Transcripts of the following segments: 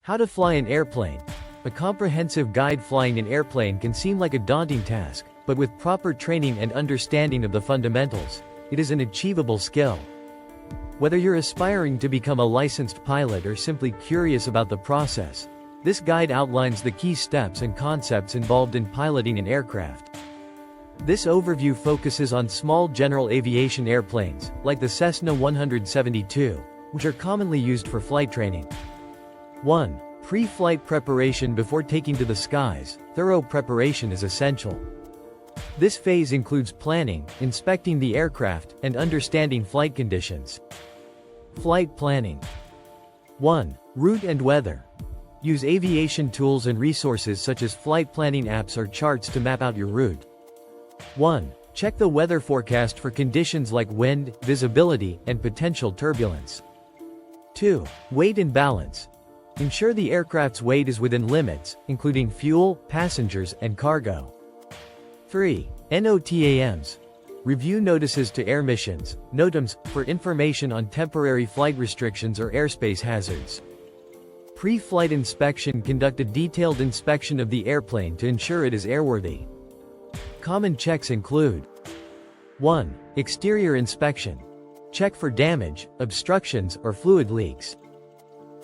How to fly an airplane. A comprehensive guide. Flying an airplane can seem like a daunting task, but with proper training and understanding of the fundamentals, it is an achievable skill. Whether you're aspiring to become a licensed pilot or simply curious about the process, this guide outlines the key steps and concepts involved in piloting an aircraft. This overview focuses on small general aviation airplanes, like the Cessna 172, which are commonly used for flight training. 1. Pre-flight preparation. Before taking to the skies, thorough preparation is essential. This phase includes planning, inspecting the aircraft, and understanding flight conditions. Flight planning. 1. Route and weather. Use aviation tools and resources such as flight planning apps or charts to map out your route. 1. Check the weather forecast for conditions like wind, visibility, and potential turbulence. 2. Weight and balance. Ensure the aircraft's weight is within limits, including fuel, passengers, and cargo. 3. NOTAMs. Review notices to air missions, NOTAMs, for information on temporary flight restrictions or airspace hazards. Pre-flight inspection. Conduct a detailed inspection of the airplane to ensure it is airworthy. Common checks include: 1. Exterior inspection. Check for damage, obstructions, or fluid leaks.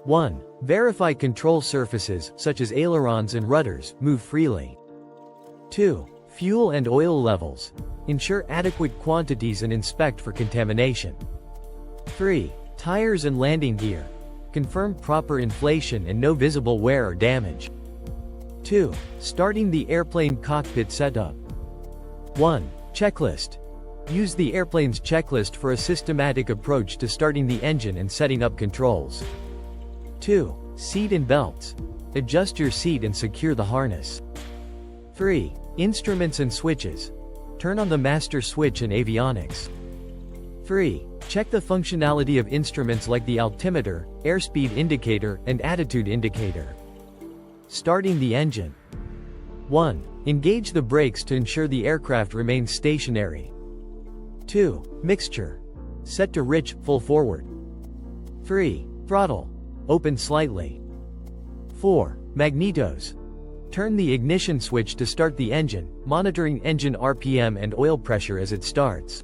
1. Verify control surfaces, such as ailerons and rudders, move freely. 2. Fuel and oil levels. Ensure adequate quantities and inspect for contamination. 3. Tires and landing gear. Confirm proper inflation and no visible wear or damage. 2. Starting the airplane cockpit setup. 1. Checklist. Use the airplane's checklist for a systematic approach to starting the engine and setting up controls. 2. Seat and belts. Adjust your seat and secure the harness. 3. Instruments and switches. Turn on the master switch and avionics. 3. Check the functionality of instruments like the altimeter, airspeed indicator, and attitude indicator. Starting the engine. 1. Engage the brakes to ensure the aircraft remains stationary. 2. Mixture. Set to rich, full forward. 3. Throttle. Open slightly. 4. Magnetos. Turn the ignition switch to start the engine, monitoring engine RPM and oil pressure as it starts.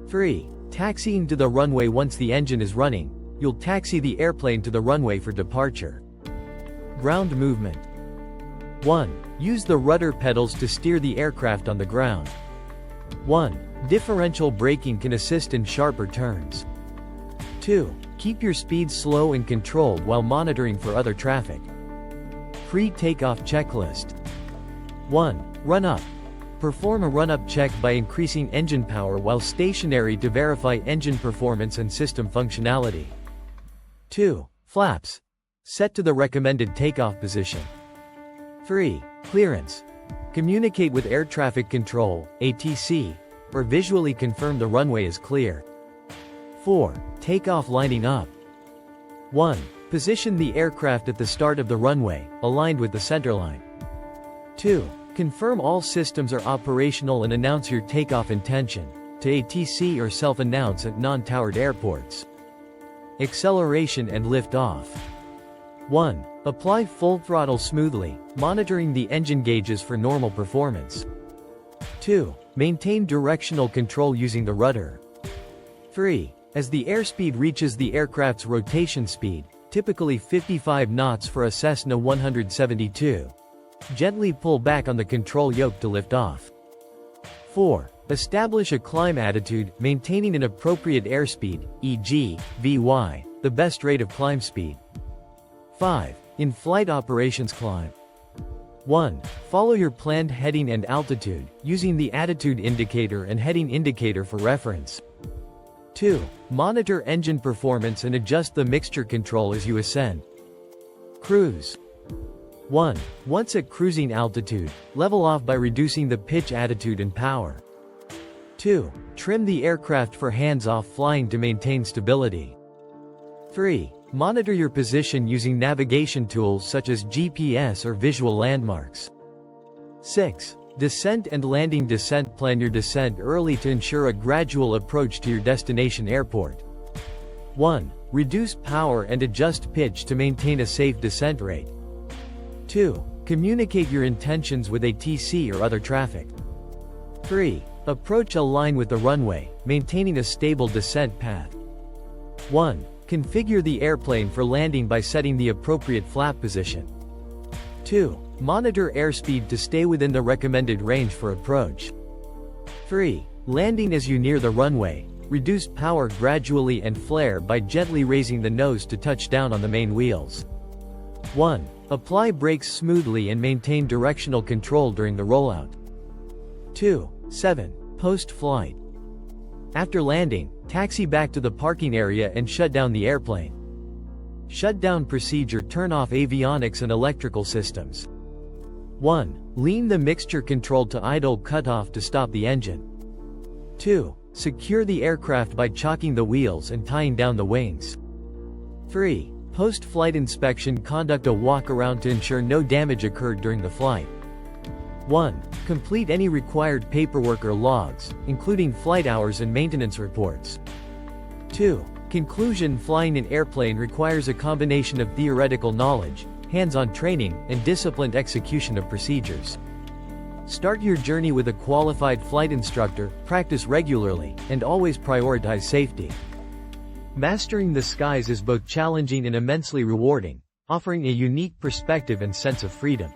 3. Taxiing to the runway. Once the engine is running, you'll taxi the airplane to the runway for departure. Ground movement. 1. Use the rudder pedals to steer the aircraft on the ground. 1. Differential braking can assist in sharper turns. 2. Keep your speed slow and controlled while monitoring for other traffic. Pre-takeoff checklist. 1. Run-up. Perform a run-up check by increasing engine power while stationary to verify engine performance and system functionality. 2. Flaps. Set to the recommended takeoff position. 3. Clearance. Communicate with air traffic control, ATC, or visually confirm the runway is clear. 4. Takeoff. Lining up. 1. Position the aircraft at the start of the runway, aligned with the centerline. 2. Confirm all systems are operational and announce your takeoff intention, to ATC or self-announce at non-towered airports. Acceleration and lift-off. 1. Apply full throttle smoothly, monitoring the engine gauges for normal performance. 2. Maintain directional control using the rudder. 3. As the airspeed reaches the aircraft's rotation speed, typically 55 knots for a Cessna 172, gently pull back on the control yoke to lift off. 4. Establish a climb attitude, maintaining an appropriate airspeed, e.g., Vy, the best rate of climb speed. 5. In-flight operations. Climb. 1. Follow your planned heading and altitude, using the attitude indicator and heading indicator for reference. 2. Monitor engine performance and adjust the mixture control as you ascend. Cruise. 1. Once at cruising altitude, level off by reducing the pitch, attitude, and power. 2. Trim the aircraft for hands-off flying to maintain stability. 3. Monitor your position using navigation tools such as GPS or visual landmarks. 6. Descent and landing. Descent. Plan your descent early to ensure a gradual approach to your destination airport. 1. Reduce power and adjust pitch to maintain a safe descent rate. 2. Communicate your intentions with ATC or other traffic. 3. Approach a line with the runway, maintaining a stable descent path. 1. Configure the airplane for landing by setting the appropriate flap position. 2. Monitor airspeed to stay within the recommended range for approach. 3. Landing as you near the runway. Reduce power gradually and flare by gently raising the nose to touch down on the main wheels. 1. Apply brakes smoothly and maintain directional control during the rollout. 2. 7. Post-flight. After landing, taxi back to the parking area and shut down the airplane. Shutdown procedure: turn off avionics and electrical systems. 1. Lean the mixture control to idle cutoff to stop the engine. 2. Secure the aircraft by chocking the wheels and tying down the wings. 3. Post-flight inspection: conduct a walk-around to ensure no damage occurred during the flight. 1. Complete any required paperwork or logs, including flight hours and maintenance reports. 2. Conclusion: flying an airplane requires a combination of theoretical knowledge, hands-on training, and disciplined execution of procedures. Start your journey with a qualified flight instructor, practice regularly, and always prioritize safety. Mastering the skies is both challenging and immensely rewarding, offering a unique perspective and sense of freedom.